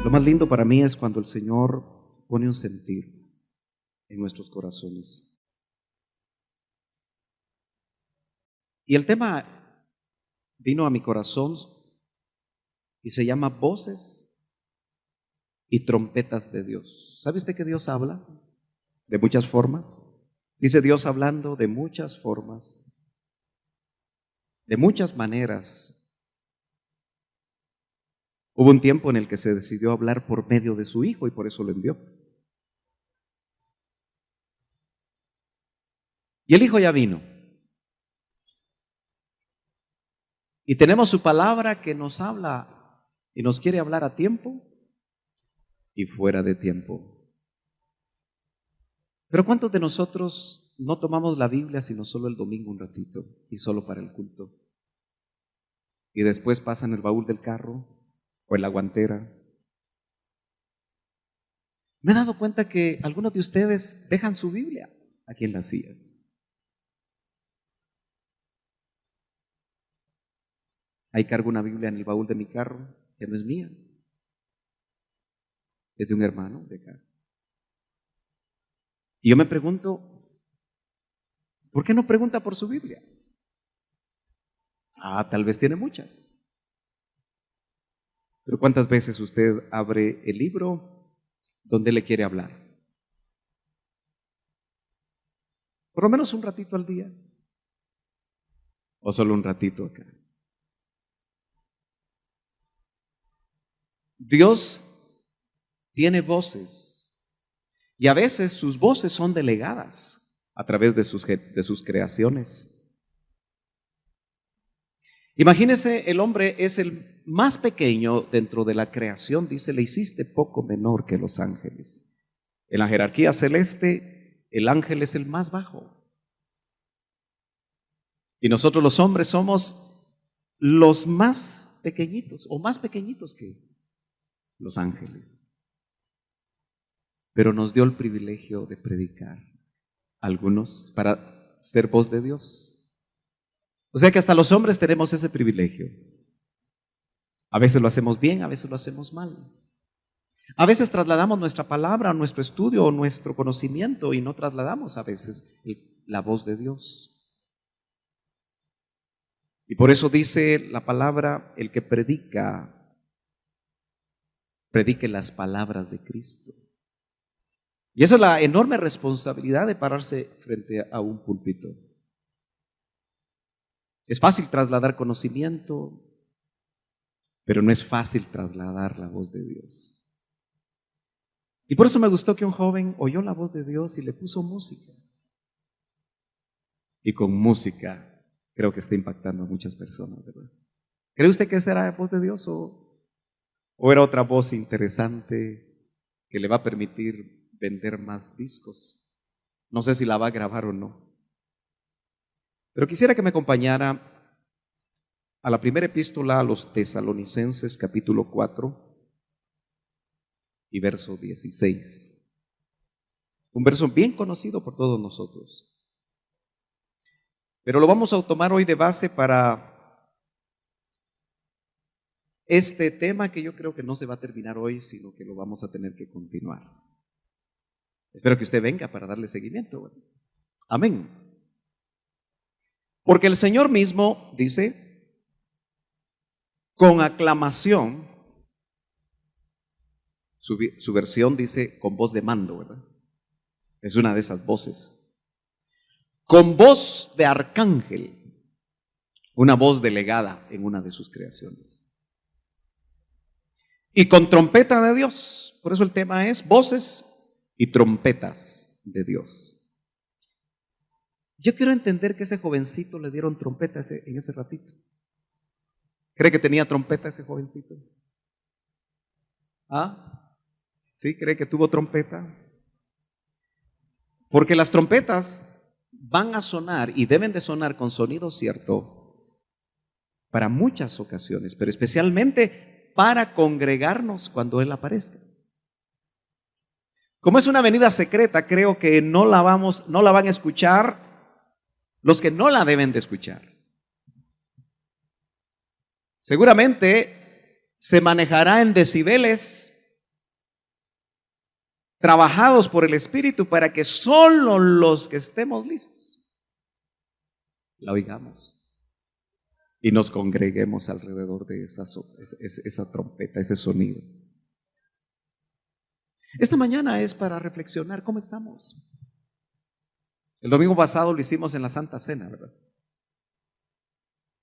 Lo más lindo para mí es cuando el Señor pone un sentir en nuestros corazones. Y el tema vino a mi corazón y se llama Voces y Trompetas de Dios. ¿Sabe usted que Dios habla de muchas formas? Dice Dios hablando de muchas formas, de muchas maneras. Hubo un tiempo en el que se decidió hablar por medio de su Hijo y por eso lo envió. Y el Hijo ya vino. Y tenemos su palabra que nos habla y nos quiere hablar a tiempo y fuera de tiempo. Pero ¿cuántos de nosotros no tomamos la Biblia sino solo el domingo un ratito y solo para el culto? Y después pasan el baúl del carro o en la guantera. Me he dado cuenta que algunos de ustedes dejan su Biblia aquí en las sillas. Ahí cargo una Biblia en el baúl de mi carro, que no es mía, es de un hermano de acá. Y yo me pregunto, ¿por qué no pregunta por su Biblia? Tal vez tiene muchas. Pero ¿cuántas veces usted abre el libro donde le quiere hablar? Por lo menos un ratito al día. ¿O solo un ratito acá? Dios tiene voces y a veces sus voces son delegadas a través de sus creaciones. Imagínese, el hombre es el más pequeño dentro de la creación, dice, le hiciste poco menor que los ángeles. En la jerarquía celeste, el ángel es el más bajo. Y nosotros los hombres somos los más pequeñitos o más pequeñitos que los ángeles. Pero nos dio el privilegio de predicar a algunos para ser voz de Dios. O sea que hasta los hombres tenemos ese privilegio. A veces lo hacemos bien, a veces lo hacemos mal. A veces trasladamos nuestra palabra, nuestro estudio o nuestro conocimiento y no trasladamos a veces la voz de Dios. Y por eso dice la palabra, el que predique las palabras de Cristo. Y esa es la enorme responsabilidad de pararse frente a un púlpito. Es fácil trasladar conocimiento, pero no es fácil trasladar la voz de Dios. Y por eso me gustó que un joven oyó la voz de Dios y le puso música. Y con música creo que está impactando a muchas personas, ¿verdad? ¿Cree usted que esa era la voz de Dios o era otra voz interesante que le va a permitir vender más discos? No sé si la va a grabar o no. Pero quisiera que me acompañara a la primera epístola a los Tesalonicenses, capítulo 4 y verso 16. Un verso bien conocido por todos nosotros. Pero lo vamos a tomar hoy de base para este tema que yo creo que no se va a terminar hoy, sino que lo vamos a tener que continuar. Espero que usted venga para darle seguimiento. Amén. Porque el Señor mismo dice, con aclamación, su versión dice con voz de mando, ¿verdad? Es una de esas voces. Con voz de arcángel, una voz delegada en una de sus creaciones. Y con trompeta de Dios. Por eso el tema es voces y trompetas de Dios. Yo quiero entender que ese jovencito le dieron trompeta en ese ratito. ¿Cree que tenía trompeta ese jovencito? ¿Sí? ¿Cree que tuvo trompeta? Porque las trompetas van a sonar y deben de sonar con sonido cierto para muchas ocasiones, pero especialmente para congregarnos cuando Él aparezca. Como es una venida secreta, creo que no la van a escuchar los que no la deben de escuchar. Seguramente se manejará en decibeles trabajados por el Espíritu para que solo los que estemos listos la oigamos y nos congreguemos alrededor de esa trompeta, ese sonido. Esta mañana es para reflexionar cómo estamos. El domingo pasado lo hicimos en la Santa Cena, ¿verdad?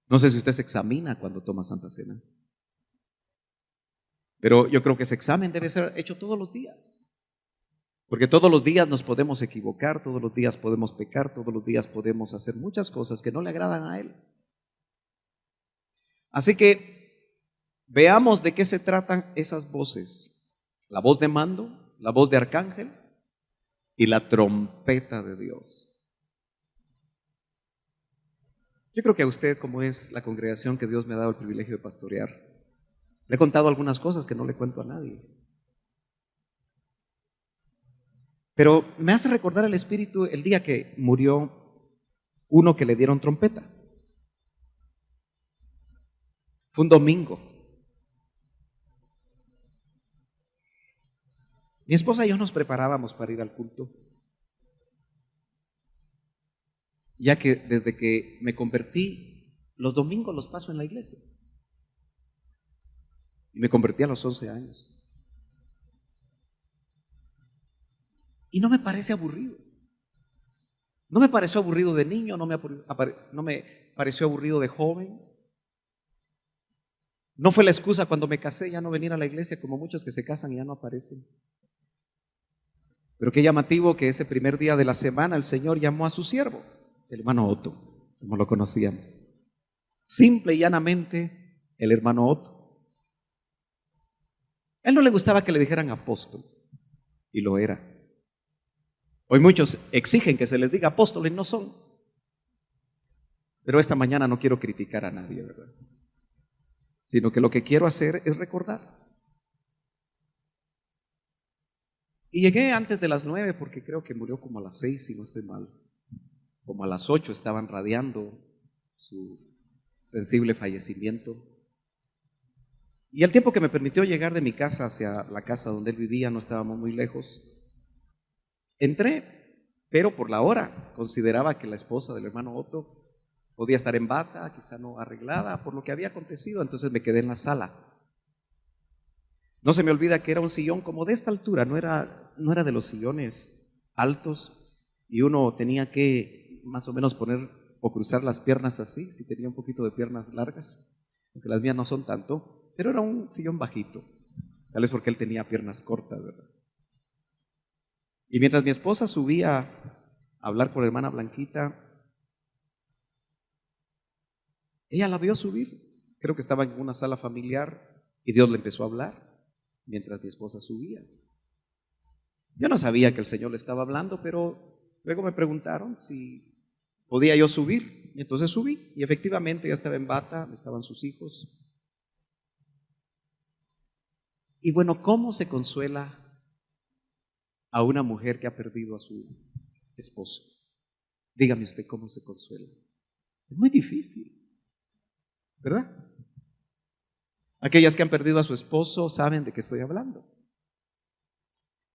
No sé si usted se examina cuando toma Santa Cena, pero yo creo que ese examen debe ser hecho todos los días, porque todos los días nos podemos equivocar, todos los días podemos pecar, todos los días podemos hacer muchas cosas que no le agradan a Él. Así que veamos de qué se tratan esas voces: la voz de mando, la voz de arcángel y la trompeta de Dios. Yo creo que a usted, como es la congregación que Dios me ha dado el privilegio de pastorear, le he contado algunas cosas que no le cuento a nadie. Pero me hace recordar el Espíritu el día que murió uno que le dieron trompeta. Fue un domingo. Mi esposa y yo nos preparábamos para ir al culto, ya que desde que me convertí, los domingos los paso en la iglesia. Y me convertí a los 11 años. Y no me parece aburrido. No me pareció aburrido de niño, no me pareció aburrido de joven. No fue la excusa cuando me casé ya no venir a la iglesia, como muchos que se casan y ya no aparecen. Pero qué llamativo que ese primer día de la semana el Señor llamó a su siervo, el hermano Otto, como lo conocíamos. Simple y llanamente, el hermano Otto. A él no le gustaba que le dijeran apóstol, y lo era. Hoy muchos exigen que se les diga apóstoles y no son. Pero esta mañana no quiero criticar a nadie, ¿verdad? Sino que lo que quiero hacer es recordar. Y llegué antes de las 9 porque creo que murió como a las 6, si no estoy mal. Como a las 8 estaban radiando su sensible fallecimiento. Y el tiempo que me permitió llegar de mi casa hacia la casa donde él vivía, no estábamos muy lejos, entré, pero por la hora consideraba que la esposa del hermano Otto podía estar en bata, quizá no arreglada por lo que había acontecido, entonces me quedé en la sala. No se me olvida que era un sillón como de esta altura, no era de los sillones altos, y uno tenía que más o menos poner o cruzar las piernas así, si tenía un poquito de piernas largas, aunque las mías no son tanto, pero era un sillón bajito, tal vez porque él tenía piernas cortas, ¿verdad? Y mientras mi esposa subía a hablar con la hermana Blanquita, ella la vio subir, creo que estaba en una sala familiar, y Dios le empezó a hablar mientras mi esposa subía. Yo no sabía que el Señor le estaba hablando, pero luego me preguntaron si podía yo subir, y entonces subí, y efectivamente ya estaba en bata, estaban sus hijos. Y bueno, ¿cómo se consuela a una mujer que ha perdido a su esposo? Dígame usted cómo se consuela. Es muy difícil, ¿verdad? Aquellas que han perdido a su esposo saben de qué estoy hablando.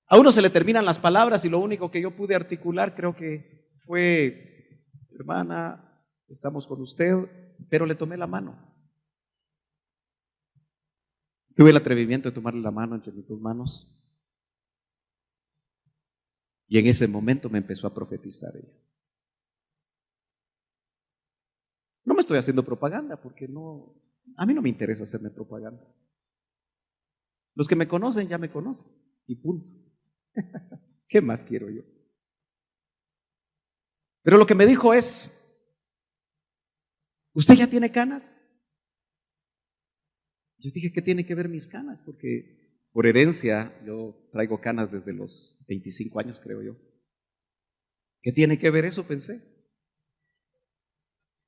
A uno se le terminan las palabras y lo único que yo pude articular creo que fue: hermana, estamos con usted, pero le tomé la mano. Tuve el atrevimiento de tomarle la mano entre mis dos manos. Y en ese momento me empezó a profetizar ella. No me estoy haciendo propaganda porque a mí no me interesa hacerme propaganda. Los que me conocen ya me conocen y punto. ¿Qué más quiero yo? Pero lo que me dijo es: ¿usted ya tiene canas? Yo dije, ¿qué tiene que ver mis canas? Porque por herencia yo traigo canas desde los 25 años, creo yo. ¿Qué tiene que ver eso? Pensé.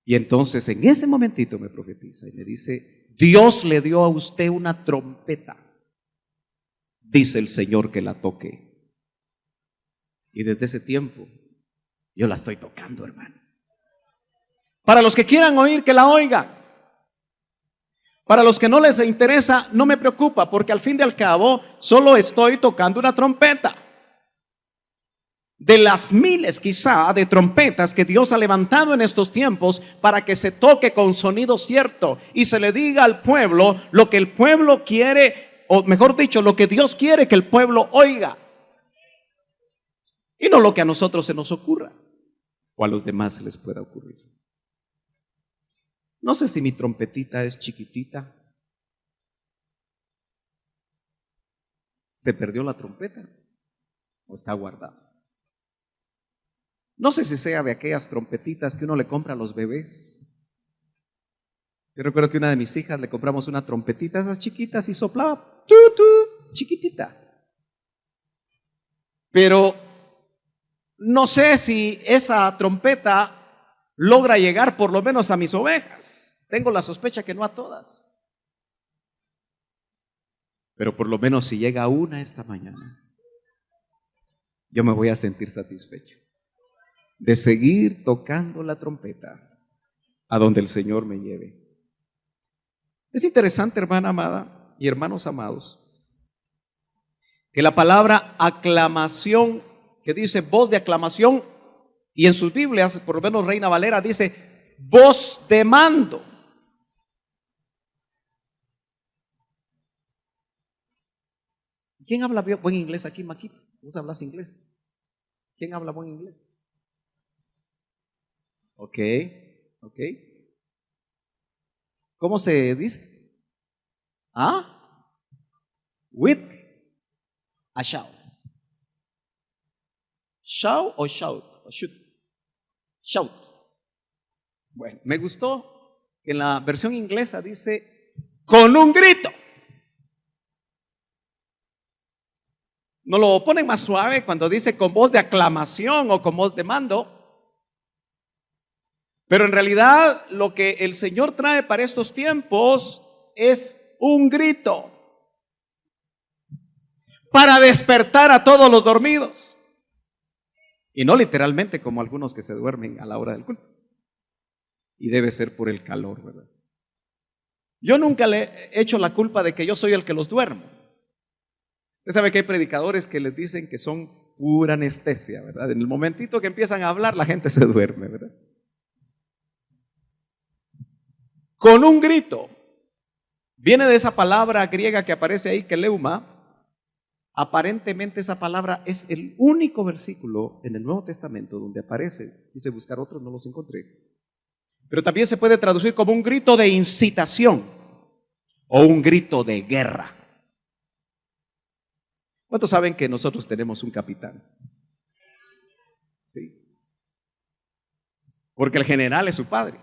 Y entonces en ese momentito me profetiza y me dice: Dios le dio a usted una trompeta, dice el Señor que la toque. Y desde ese tiempo yo la estoy tocando, hermano. Para los que quieran oír, que la oigan. Para los que no les interesa, no me preocupa, porque al fin y al cabo solo estoy tocando una trompeta. de las miles quizá de trompetas que Dios ha levantado en estos tiempos para que se toque con sonido cierto y se le diga al pueblo lo que el pueblo quiere, o mejor dicho, lo que Dios quiere que el pueblo oiga, y no lo que a nosotros se nos ocurra o a los demás se les pueda ocurrir. No sé si mi trompetita es chiquitita. ¿Se perdió la trompeta o está guardada? No sé si sea de aquellas trompetitas que uno le compra a los bebés. Yo recuerdo que una de mis hijas le compramos una trompetita, esas chiquitas, y soplaba, tu, tu, chiquitita. Pero no sé si esa trompeta logra llegar por lo menos a mis ovejas. Tengo la sospecha que no a todas. Pero por lo menos si llega una esta mañana, yo me voy a sentir satisfecho de seguir tocando la trompeta a donde el Señor me lleve. Es interesante, hermana amada y hermanos amados, que la palabra aclamación, que dice voz de aclamación, y en sus Biblias, por lo menos Reina Valera, dice voz de mando. ¿Quién habla buen inglés aquí, Maquito? ¿Vos hablas inglés? ¿Quién habla buen inglés? Ok. ¿Cómo se dice? With a shout. Shout o shout o shoot. Shout. Bueno, me gustó que en la versión inglesa dice con un grito. No lo ponen más suave cuando dice con voz de aclamación o con voz de mando. Pero en realidad lo que el Señor trae para estos tiempos es un grito para despertar a todos los dormidos. Y no literalmente como algunos que se duermen a la hora del culto. Y debe ser por el calor, ¿verdad? Yo nunca le he hecho la culpa de que yo soy el que los duermo. Usted sabe que hay predicadores que les dicen que son pura anestesia, ¿verdad? En el momentito que empiezan a hablar, la gente se duerme, ¿verdad? Con un grito. Viene de esa palabra griega que aparece ahí, keleuma. Aparentemente esa palabra es el único versículo en el Nuevo Testamento donde aparece. Quise buscar otros, no los encontré. Pero también se puede traducir como un grito de incitación o un grito de guerra. ¿Cuántos saben que nosotros tenemos un capitán? Sí. Porque el general es su padre.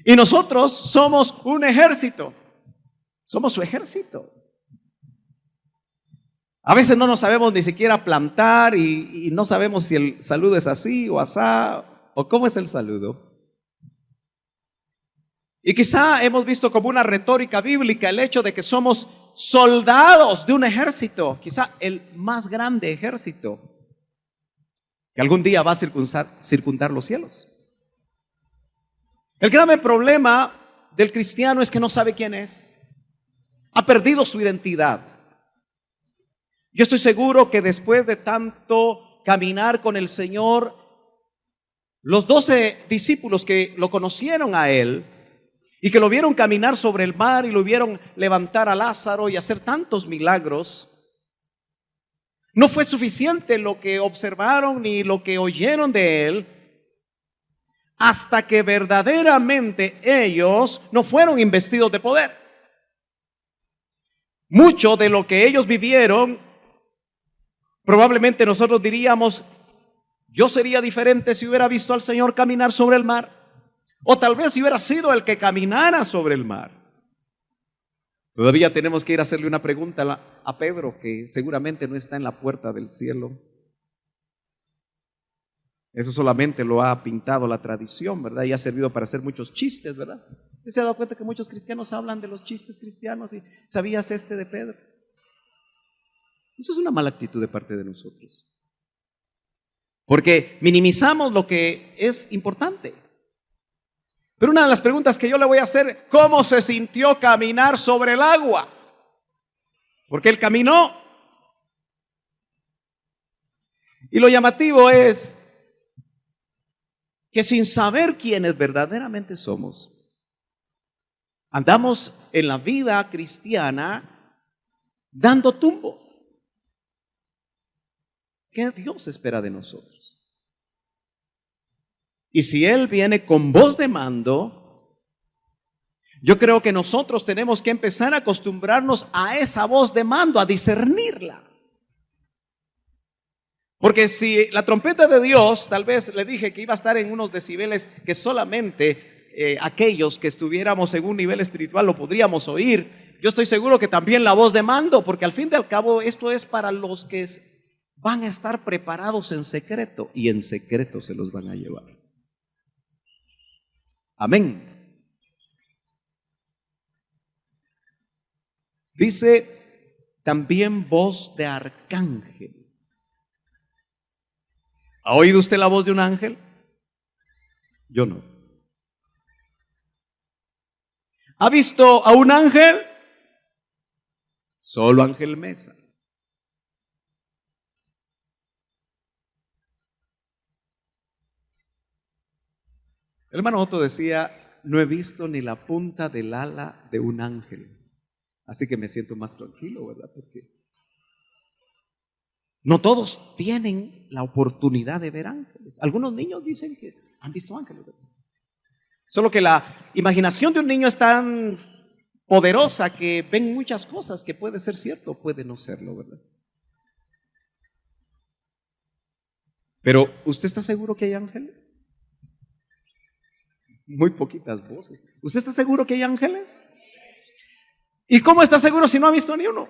Y nosotros somos un ejército. Somos su ejército. A veces no nos sabemos ni siquiera plantar y no sabemos si el saludo es así o asá o cómo es el saludo. Y quizá hemos visto como una retórica bíblica el hecho de que somos soldados de un ejército, quizá el más grande ejército que algún día va a circundar los cielos. El grave problema del cristiano es que no sabe quién es. Ha perdido su identidad. Yo estoy seguro que después de tanto caminar con el Señor, los 12 discípulos que lo conocieron a Él y que lo vieron caminar sobre el mar y lo vieron levantar a Lázaro y hacer tantos milagros, no fue suficiente lo que observaron ni lo que oyeron de Él, hasta que verdaderamente ellos no fueron investidos de poder. Mucho de lo que ellos vivieron, probablemente nosotros diríamos, yo sería diferente si hubiera visto al Señor caminar sobre el mar, o tal vez si hubiera sido el que caminara sobre el mar. Todavía tenemos que ir a hacerle una pregunta a Pedro, que seguramente no está en la puerta del cielo. Eso solamente lo ha pintado la tradición, ¿verdad? Y ha servido para hacer muchos chistes, ¿verdad? ¿Usted se ha dado cuenta que muchos cristianos hablan de los chistes cristianos y sabías este de Pedro? Eso es una mala actitud de parte de nosotros. Porque minimizamos lo que es importante. Pero una de las preguntas que yo le voy a hacer, ¿cómo se sintió caminar sobre el agua? Porque él caminó. Y lo llamativo es que sin saber quiénes verdaderamente somos, andamos en la vida cristiana dando tumbos. ¿Qué Dios espera de nosotros? Y si Él viene con voz de mando, yo creo que nosotros tenemos que empezar a acostumbrarnos a esa voz de mando, a discernirla. Porque si la trompeta de Dios, tal vez le dije que iba a estar en unos decibeles que solamente aquellos que estuviéramos en un nivel espiritual lo podríamos oír, yo estoy seguro que también la voz de mando, porque al fin y al cabo esto es para los que van a estar preparados en secreto, y en secreto se los van a llevar. Amén. Dice también voz de arcángel. ¿Ha oído usted la voz de un ángel? Yo no. ¿Ha visto a un ángel? Solo Ángel Mesa. El hermano Otto decía, no he visto ni la punta del ala de un ángel. Así que me siento más tranquilo, ¿verdad? Porque no todos tienen la oportunidad de ver ángeles. Algunos niños dicen que han visto ángeles, ¿verdad? Solo que la imaginación de un niño es tan poderosa que ven muchas cosas que puede ser cierto o puede no serlo, ¿verdad? Pero, ¿usted está seguro que hay ángeles? Muy poquitas voces. ¿Usted está seguro que hay ángeles? ¿Y cómo está seguro si no ha visto ni uno?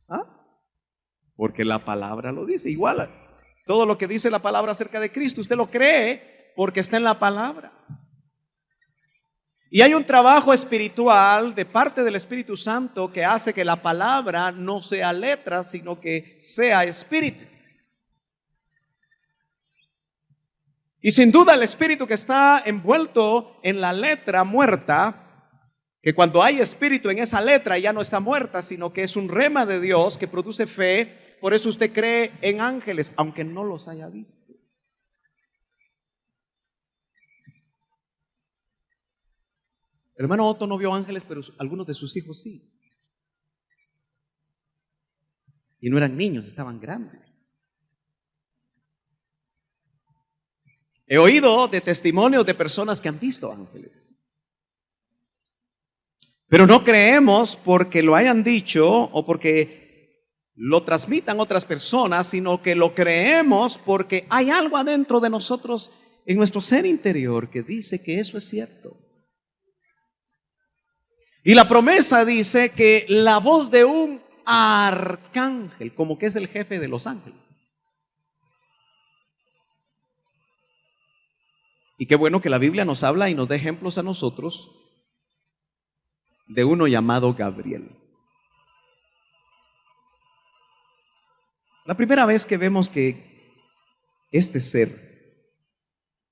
¿Ah? Porque la palabra lo dice. Igual, todo lo que dice la palabra acerca de Cristo, usted lo cree porque está en la palabra. Y hay un trabajo espiritual de parte del Espíritu Santo que hace que la palabra no sea letra, sino que sea espíritu. Y sin duda el espíritu que está envuelto en la letra muerta, que cuando hay espíritu en esa letra ya no está muerta, sino que es un rema de Dios que produce fe. Por eso usted cree en ángeles, aunque no los haya visto. El hermano Otto no vio ángeles, pero algunos de sus hijos sí. Y no eran niños, estaban grandes. He oído de testimonios de personas que han visto ángeles. Pero no creemos porque lo hayan dicho o porque lo transmitan otras personas, sino que lo creemos porque hay algo adentro de nosotros, en nuestro ser interior, que dice que eso es cierto. Y la promesa dice que la voz de un arcángel, como que es el jefe de los ángeles. Y qué bueno que la Biblia nos habla y nos da ejemplos a nosotros de uno llamado Gabriel. La primera vez que vemos que este ser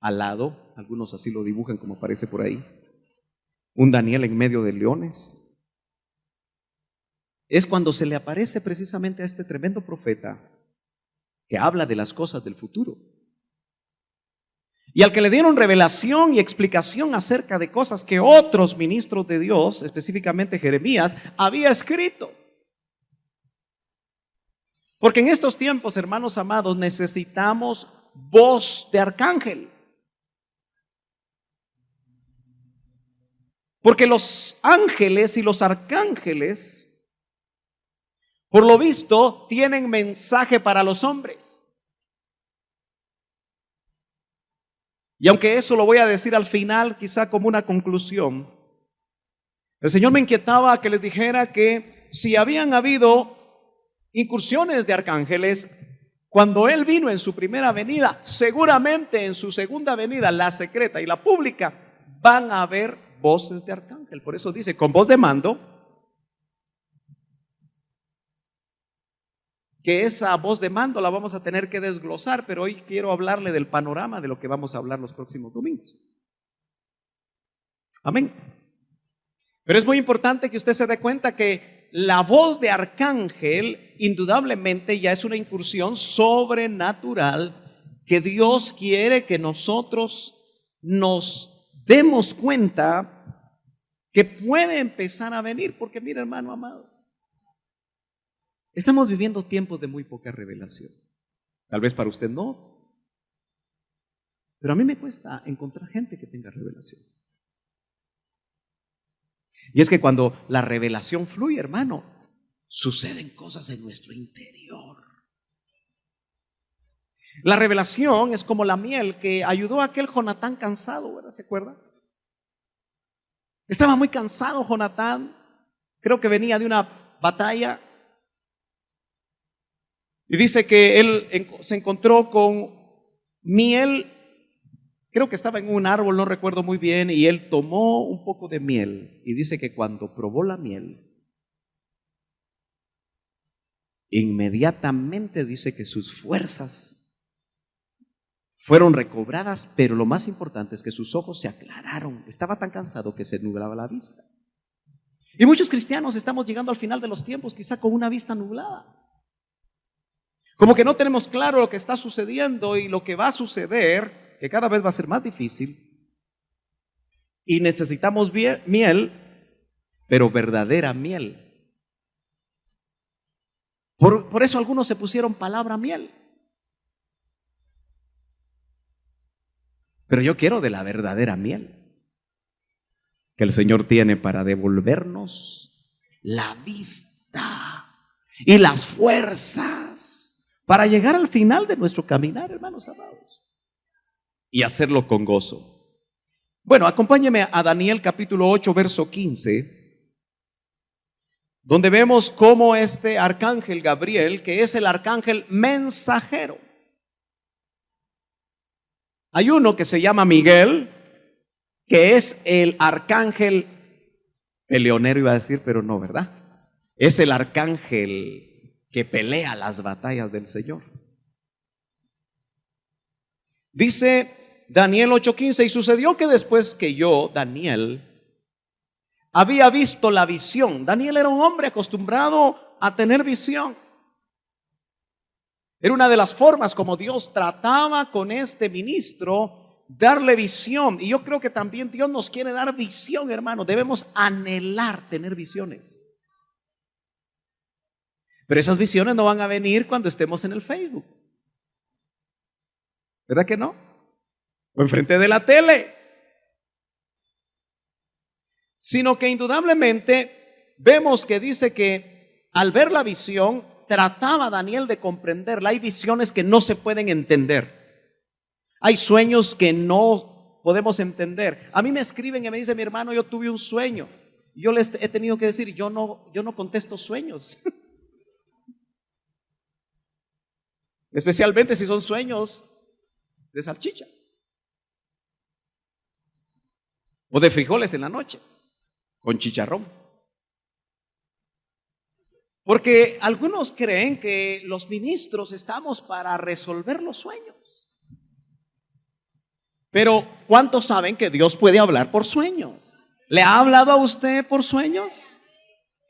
alado, algunos así lo dibujan como aparece por ahí, un Daniel en medio de leones, es cuando se le aparece precisamente a este tremendo profeta que habla de las cosas del futuro. Y al que le dieron revelación y explicación acerca de cosas que otros ministros de Dios, específicamente Jeremías, había escrito. Porque en estos tiempos, hermanos amados, necesitamos voz de arcángel. Porque los ángeles y los arcángeles, por lo visto, tienen mensaje para los hombres. Y aunque eso lo voy a decir al final, quizá como una conclusión, el Señor me inquietaba que les dijera que si habían habido incursiones de arcángeles, cuando Él vino en su primera venida, seguramente en su segunda venida, la secreta y la pública, van a haber voces de arcángel. Por eso dice, con voz de mando, que esa voz de mando la vamos a tener que desglosar, pero hoy quiero hablarle del panorama de lo que vamos a hablar los próximos domingos. Amén. Pero es muy importante que usted se dé cuenta que la voz de arcángel indudablemente ya es una incursión sobrenatural que Dios quiere que nosotros nos demos cuenta que puede empezar a venir. Porque mira, hermano amado, estamos viviendo tiempos de muy poca revelación. Tal vez para usted no, pero a mí me cuesta encontrar gente que tenga revelación. Y es que cuando la revelación fluye, hermano, suceden cosas en nuestro interior. La revelación es como la miel que ayudó a aquel Jonatán cansado, ¿verdad? ¿Se acuerda? Estaba muy cansado Jonatán, creo que venía de una batalla. Y dice que él se encontró con miel. Creo que estaba en un árbol, no recuerdo muy bien, y él tomó un poco de miel y dice que cuando probó la miel, inmediatamente dice que sus fuerzas fueron recobradas, pero lo más importante es que sus ojos se aclararon. Estaba tan cansado que se nublaba la vista. Y muchos cristianos estamos llegando al final de los tiempos quizá con una vista nublada. Como que no tenemos claro lo que está sucediendo y lo que va a suceder, que cada vez va a ser más difícil, y necesitamos miel, pero verdadera miel. Por eso algunos se pusieron palabra miel. Pero yo quiero de la verdadera miel que el Señor tiene para devolvernos la vista y las fuerzas para llegar al final de nuestro caminar, hermanos amados, y hacerlo con gozo. Bueno, acompáñeme a Daniel capítulo 8, verso 15, donde vemos cómo este arcángel Gabriel, que es el arcángel mensajero. Hay uno que se llama Miguel, que es el arcángel peleonero, iba a decir, pero no, ¿verdad? Es el arcángel que pelea las batallas del Señor. Dice Daniel 8:15, y sucedió que después que yo, Daniel, había visto la visión. Daniel era un hombre acostumbrado a tener visión. Era una de las formas como Dios trataba con este ministro, darle visión. Y yo creo que también Dios nos quiere dar visión, hermano. Debemos anhelar tener visiones. Pero esas visiones no van a venir cuando estemos en el Facebook. ¿Verdad que no? O enfrente de la tele. Sino que indudablemente vemos que dice que al ver la visión, trataba Daniel de comprenderla. Hay visiones que no se pueden entender. Hay sueños que no podemos entender. A mí me escriben y me dicen, mi hermano, yo tuve un sueño. Yo les he tenido que decir, yo no contesto sueños. Especialmente si son sueños de salchicha o de frijoles en la noche con chicharrón. Porque algunos creen que los ministros estamos para resolver los sueños. Pero ¿cuántos saben que Dios puede hablar por sueños? ¿Le ha hablado a usted por sueños?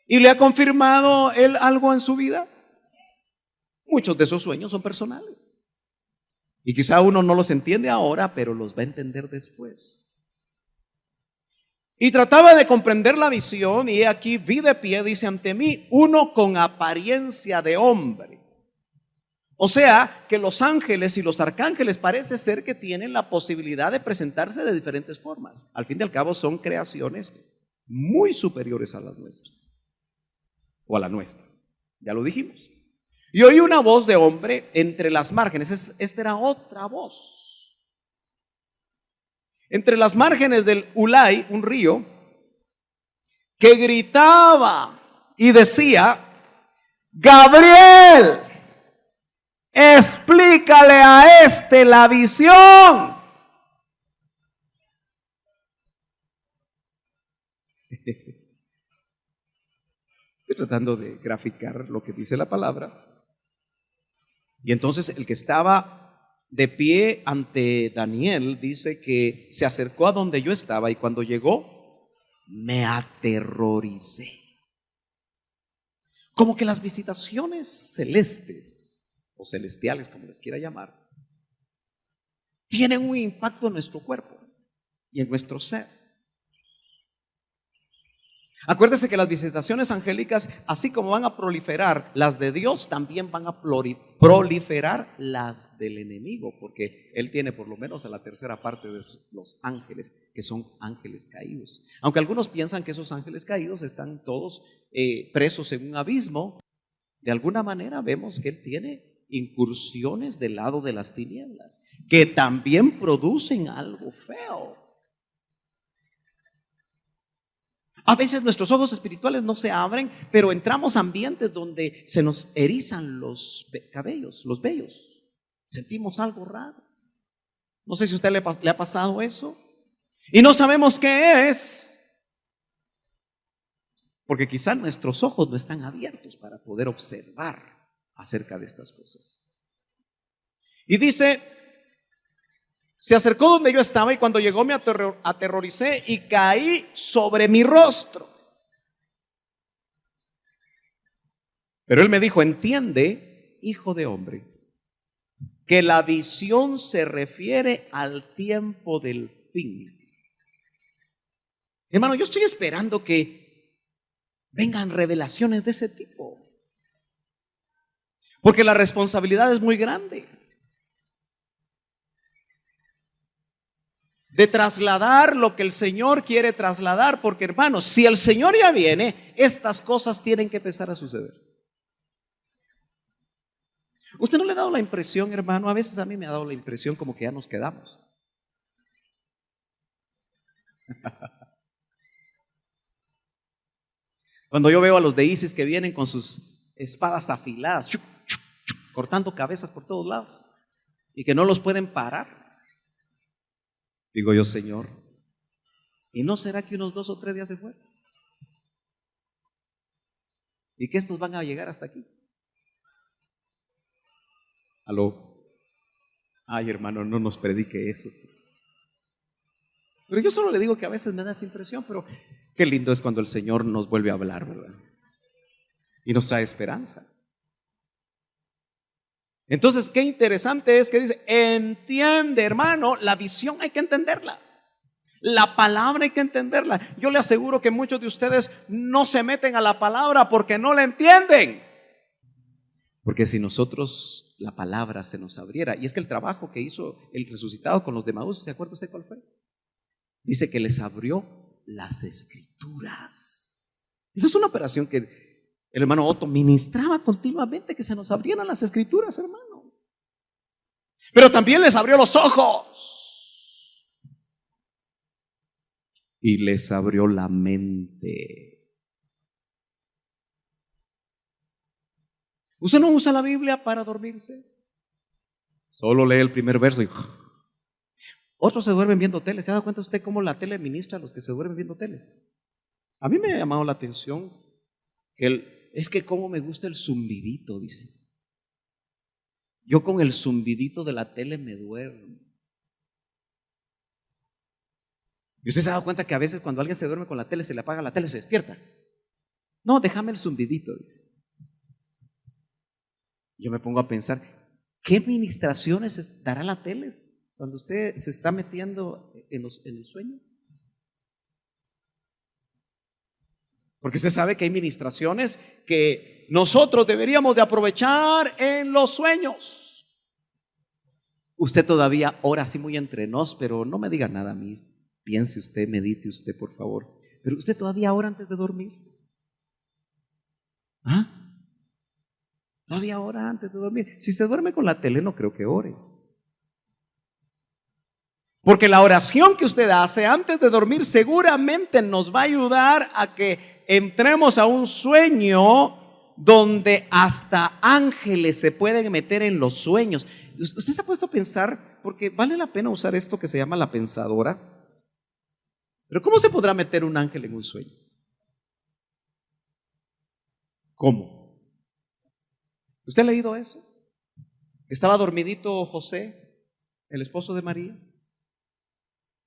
¿Y le ha confirmado Él algo en su vida? Muchos de esos sueños son personales. Y quizá uno no los entiende ahora, pero los va a entender después. Y trataba de comprender la visión, y aquí vi de pie, dice, ante mí, uno con apariencia de hombre. O sea, que los ángeles y los arcángeles parece ser que tienen la posibilidad de presentarse de diferentes formas. Al fin y al cabo son creaciones muy superiores a las nuestras. O a la nuestra. Ya lo dijimos. Y oí una voz de hombre entre las márgenes. Esta era otra voz. Entre las márgenes del Ulai, un río, que gritaba y decía, Gabriel, explícale a este la visión. Estoy tratando de graficar lo que dice la palabra. Y entonces el que estaba de pie ante Daniel dice que se acercó a donde yo estaba y cuando llegó me aterroricé. Como que las visitaciones celestes o celestiales, como les quiera llamar, tienen un impacto en nuestro cuerpo y en nuestro ser. Acuérdese que las visitaciones angélicas, así como van a proliferar las de Dios, también van a proliferar las del enemigo, porque Él tiene por lo menos a la tercera parte de los ángeles, que son ángeles caídos. Aunque algunos piensan que esos ángeles caídos están todos presos en un abismo, de alguna manera vemos que Él tiene incursiones del lado de las tinieblas, que también producen algo feo. A veces nuestros ojos espirituales no se abren, pero entramos a ambientes donde se nos erizan los cabellos, los vellos. Sentimos algo raro. No sé si a usted le ha pasado eso. Y no sabemos qué es. Porque quizá nuestros ojos no están abiertos para poder observar acerca de estas cosas. Y dice: se acercó donde yo estaba, y cuando llegó me aterroricé y caí sobre mi rostro. Pero él me dijo: entiende, hijo de hombre, que la visión se refiere al tiempo del fin. Hermano, yo estoy esperando que vengan revelaciones de ese tipo, porque la responsabilidad es muy grande de trasladar lo que el Señor quiere trasladar, porque hermanos, si el Señor ya viene, estas cosas tienen que empezar a suceder. ¿Usted no le ha dado la impresión, hermano? A veces a mí me ha dado la impresión como que ya nos quedamos. Cuando yo veo a los de ISIS que vienen con sus espadas afiladas, cortando cabezas por todos lados, y que no los pueden parar, digo yo: Señor, ¿y no será que unos 2 o 3 días se fueron? ¿Y que estos van a llegar hasta aquí? ¿Aló? Ay, hermano, no nos predique eso. Pero yo solo le digo que a veces me da esa impresión, pero qué lindo es cuando el Señor nos vuelve a hablar, ¿verdad? Y nos trae esperanza. Entonces, qué interesante es que dice: entiende, hermano, la visión hay que entenderla. La palabra hay que entenderla. Yo le aseguro que muchos de ustedes no se meten a la palabra porque no la entienden. Porque si nosotros la palabra se nos abriera, y es que el trabajo que hizo el resucitado con los de Maús, ¿se acuerda usted cuál fue? Dice que les abrió las escrituras. Esa es una operación que el hermano Otto ministraba continuamente, que se nos abrieran las escrituras, hermano. Pero también les abrió los ojos y les abrió la mente. ¿Usted no usa la Biblia para dormirse? Solo lee el primer verso y otros se duermen viendo tele. ¿Se ha dado cuenta usted cómo la tele ministra a los que se duermen viendo tele? A mí me ha llamado la atención es que cómo me gusta el zumbidito, dice. Yo con el zumbidito de la tele me duermo. ¿Y usted se ha dado cuenta que a veces cuando alguien se duerme con la tele, se le apaga la tele, se despierta? No, déjame el zumbidito, dice. Yo me pongo a pensar, ¿qué ministraciones dará la tele cuando usted se está metiendo en el sueño? Porque usted sabe que hay ministraciones que nosotros deberíamos de aprovechar en los sueños. Usted todavía ora así muy entre nos, pero no me diga nada a mí. Piense usted, medite usted, por favor. Pero usted todavía ora antes de dormir. ¿Ah? Todavía ora antes de dormir. Si se duerme con la tele, no creo que ore. Porque la oración que usted hace antes de dormir seguramente nos va a ayudar a que entremos a un sueño donde hasta ángeles se pueden meter en los sueños. ¿Usted se ha puesto a pensar? Porque vale la pena usar esto que se llama la pensadora. Pero ¿cómo se podrá meter un ángel en un sueño? ¿Cómo? ¿Usted ha leído eso? Estaba dormidito José, el esposo de María,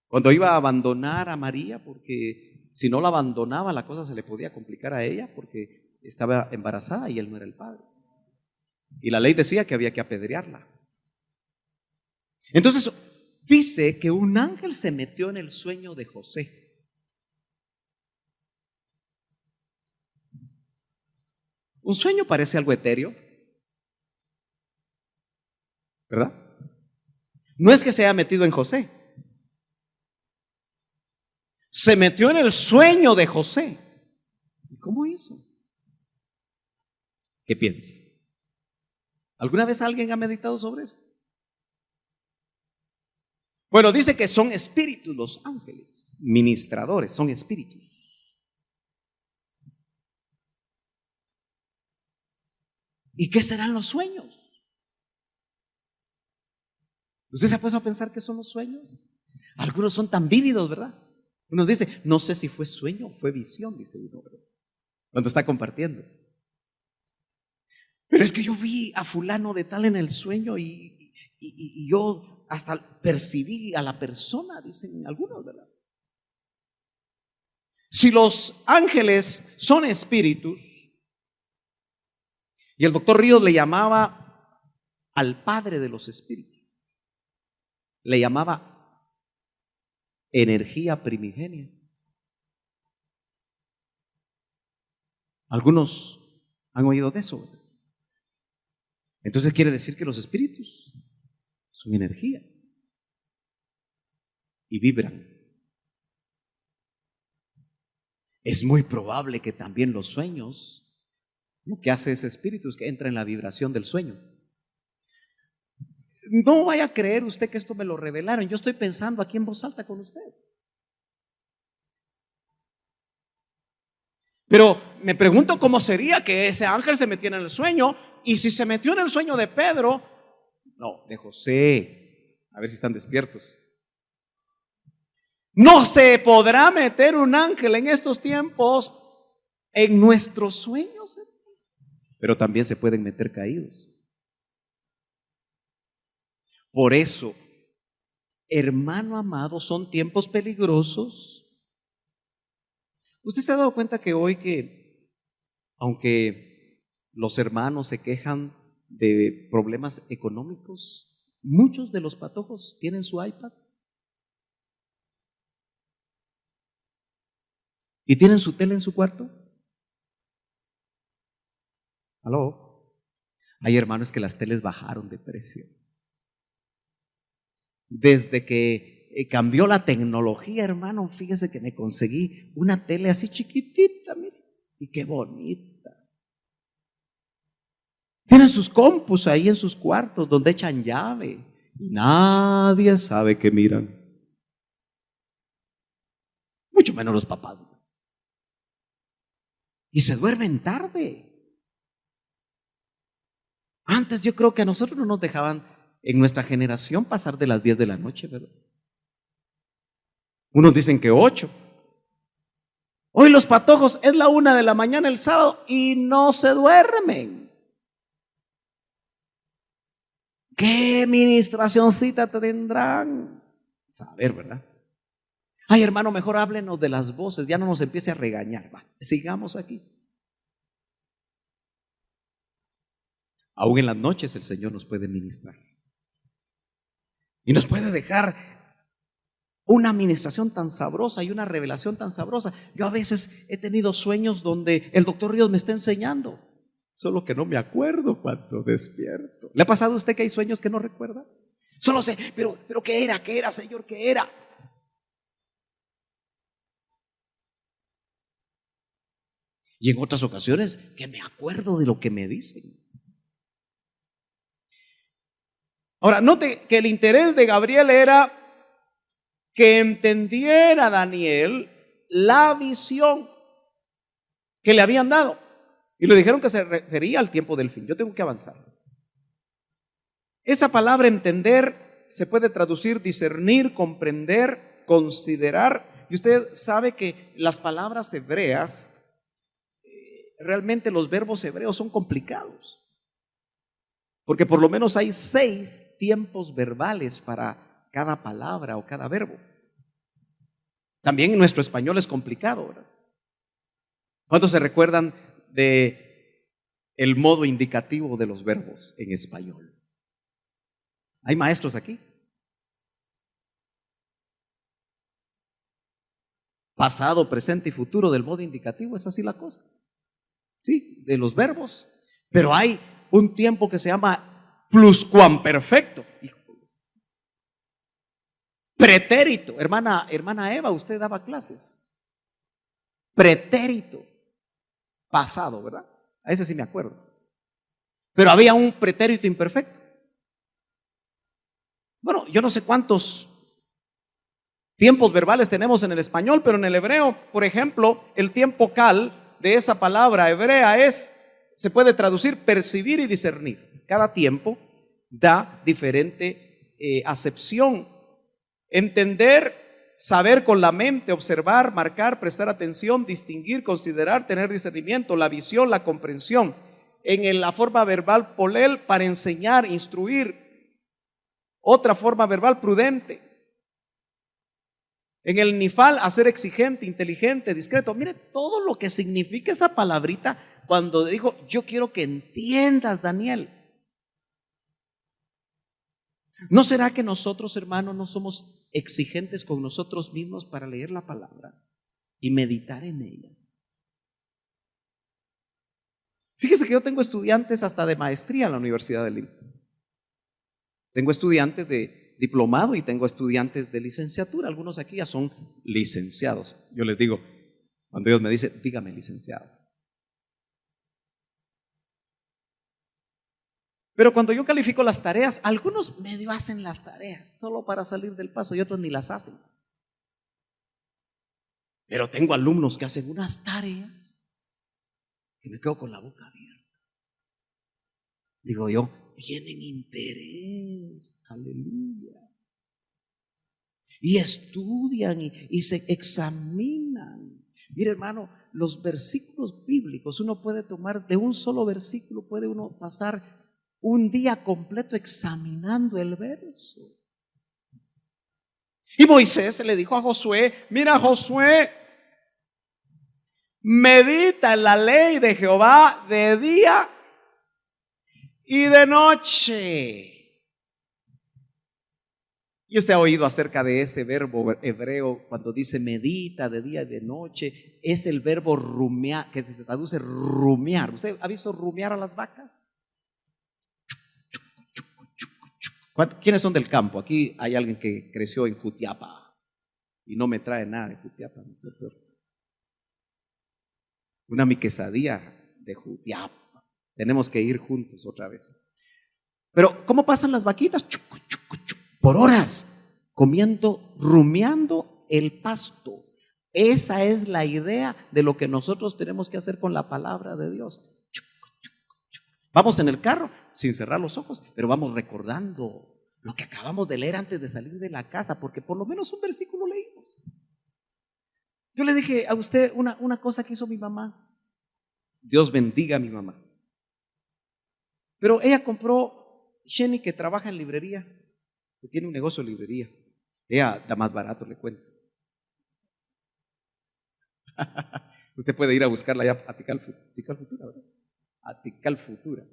cuando iba a abandonar a María, porque si no la abandonaba la cosa se le podía complicar a ella, porque estaba embarazada y él no era el padre. Y la ley decía que había que apedrearla. Entonces dice que un ángel se metió en el sueño de José. Un sueño parece algo etéreo, ¿verdad? No es que se haya metido en José. Se metió en el sueño de José. ¿Y cómo hizo? ¿Qué piensa? ¿Alguna vez alguien ha meditado sobre eso? Bueno, dice que son espíritus los ángeles, ministradores, son espíritus. ¿Y qué serán los sueños? ¿Usted se ha puesto a pensar qué son los sueños? Algunos son tan vívidos, ¿verdad? Uno dice, no sé si fue sueño o fue visión, dice uno, ¿verdad? Cuando está compartiendo. Pero es que yo vi a fulano de tal en el sueño y yo hasta percibí a la persona, dicen algunos, ¿verdad? Si los ángeles son espíritus, y el doctor Ríos le llamaba al padre de los espíritus, le llamaba energía primigenia. Algunos han oído de eso, ¿verdad? Entonces quiere decir que los espíritus son energía y vibran. Es muy probable que también los sueños, lo que hace ese espíritu es que entra en la vibración del sueño. No vaya a creer usted que esto me lo revelaron. Yo estoy pensando aquí en voz alta con usted. Pero me pregunto cómo sería que ese ángel se metiera en el sueño. Y si se metió en el sueño de Pedro, no, de José. A ver si están despiertos. No se podrá meter un ángel en estos tiempos en nuestros sueños, pero también se pueden meter caídos. Por eso, hermano amado, son tiempos peligrosos. ¿Usted se ha dado cuenta que hoy aunque los hermanos se quejan de problemas económicos, muchos de los patojos tienen su iPad y tienen su tele en su cuarto? ¿Aló? Hay hermanos que las teles bajaron de precio. Desde que cambió la tecnología, hermano, fíjese que me conseguí una tele así chiquitita, mire, y qué bonita. Tienen sus compus ahí en sus cuartos donde echan llave y nadie sabe que miran. Mucho menos los papás. Y se duermen tarde. Antes yo creo que a nosotros no nos dejaban en nuestra generación pasar de las 10 de la noche, ¿verdad? Unos dicen que 8. Hoy los patojos es la 1 de la mañana el sábado y no se duermen. ¿Qué ministracioncita tendrán? Saber, ¿verdad? Ay, hermano, mejor háblenos de las voces, ya no nos empiece a regañar. Va, sigamos aquí. Aún en las noches el Señor nos puede ministrar. Y nos puede dejar una administración tan sabrosa y una revelación tan sabrosa. Yo a veces he tenido sueños donde el doctor Ríos me está enseñando, solo que no me acuerdo cuando despierto. ¿Le ha pasado a usted que hay sueños que no recuerda? Solo sé, pero ¿qué era, Señor? ¿Qué era? Y en otras ocasiones que me acuerdo de lo que me dicen. Ahora, note que el interés de Gabriel era que entendiera Daniel la visión que le habían dado. Y le dijeron que se refería al tiempo del fin. Yo tengo que avanzar. Esa palabra entender se puede traducir discernir, comprender, considerar. Y usted sabe que las palabras hebreas, realmente los verbos hebreos son complicados. Porque por lo menos hay 6 tiempos verbales para cada palabra o cada verbo. También en nuestro español es complicado, ¿verdad? ¿Cuántos se recuerdan de el modo indicativo de los verbos en español. ¿Hay maestros aquí? Pasado, presente y futuro del modo indicativo, es así la cosa. Sí, de los verbos. Pero hay un tiempo que se llama pluscuamperfecto. Híjoles. Pretérito. Hermana Eva, usted daba clases. Pretérito. Pasado, ¿verdad? A ese sí me acuerdo. Pero había un pretérito imperfecto. Bueno, yo no sé cuántos tiempos verbales tenemos en el español, pero en el hebreo, por ejemplo, el tiempo cal de esa palabra hebrea se puede traducir percibir y discernir. Cada tiempo da diferente acepción. Entender, saber con la mente, observar, marcar, prestar atención, distinguir, considerar, tener discernimiento, la visión, la comprensión. En la forma verbal polel, para enseñar, instruir. Otra forma verbal, prudente. En el nifal, hacer exigente, inteligente, discreto. Mire todo lo que significa esa palabrita cuando dijo, yo quiero que entiendas, Daniel. ¿No será que nosotros, hermanos, no somos exigentes con nosotros mismos para leer la palabra y meditar en ella? Fíjese que yo tengo estudiantes hasta de maestría en la Universidad de Lima. Tengo estudiantes de diplomado y tengo estudiantes de licenciatura. Algunos aquí ya son licenciados. Yo les digo, cuando Dios me dice, dígame licenciado. Pero cuando yo califico las tareas, algunos medio hacen las tareas solo para salir del paso y otros ni las hacen. Pero tengo alumnos que hacen unas tareas que me quedo con la boca abierta. Digo yo, tienen interés, aleluya. Y estudian y se examinan. Mire, hermano, los versículos bíblicos, uno puede tomar de un solo versículo, puede uno pasar un día completo examinando el verso. Y Moisés le dijo a Josué, mira Josué, medita en la ley de Jehová de día y de noche. Y usted ha oído acerca de ese verbo hebreo cuando dice medita de día y de noche. Es el verbo rumiar, que se traduce rumiar. ¿Usted ha visto rumiar a las vacas? ¿Quiénes son del campo? Aquí hay alguien que creció en Jutiapa y no me trae nada de Jutiapa. Una mi quesadilla de Jutiapa. Tenemos que ir juntos otra vez. Pero ¿cómo pasan las vaquitas? Por horas, comiendo, rumiando el pasto. Esa es la idea de lo que nosotros tenemos que hacer con la palabra de Dios. Vamos en el carro sin cerrar los ojos, pero vamos recordando lo que acabamos de leer antes de salir de la casa, porque por lo menos un versículo leímos. Yo le dije a usted una cosa que hizo mi mamá. Dios bendiga a mi mamá. Pero ella compró, Jenny, que trabaja en librería, que tiene un negocio de librería. Ella da más barato, le cuento. Usted puede ir a buscarla allá a Tikal Futura, ¿verdad? A Tikal Futura.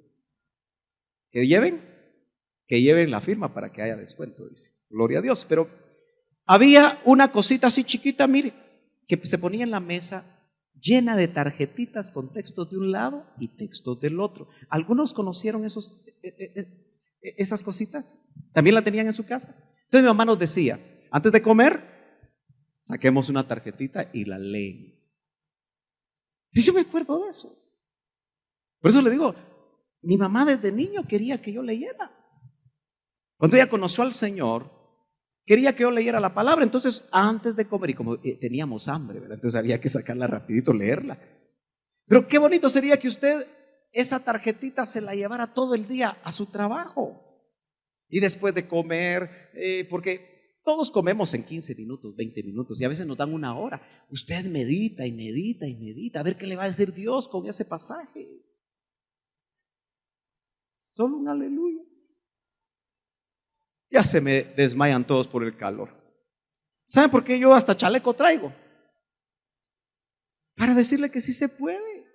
Que lleven la firma para que haya descuento, dice. Gloria a Dios. Pero había una cosita así chiquita, mire, que se ponía en la mesa llena de tarjetitas con textos de un lado y textos del otro. ¿Algunos conocieron esas cositas? ¿También la tenían en su casa? Entonces mi mamá nos decía, antes de comer, saquemos una tarjetita y la leen. Sí, yo me acuerdo de eso. Por eso le digo, mi mamá desde niño quería que yo leyera. Cuando ella conoció al Señor, quería que yo leyera la palabra. Entonces, antes de comer, y como teníamos hambre, ¿verdad? Entonces había que sacarla rapidito, leerla. Pero qué bonito sería que usted esa tarjetita se la llevara todo el día a su trabajo. Y después de comer, porque todos comemos en 15 minutos, 20 minutos, y a veces nos dan una hora. Usted medita y medita y medita, a ver qué le va a decir Dios con ese pasaje. Solo un aleluya. Ya se me desmayan todos por el calor. ¿Saben por qué yo hasta chaleco traigo? Para decirle que sí se puede.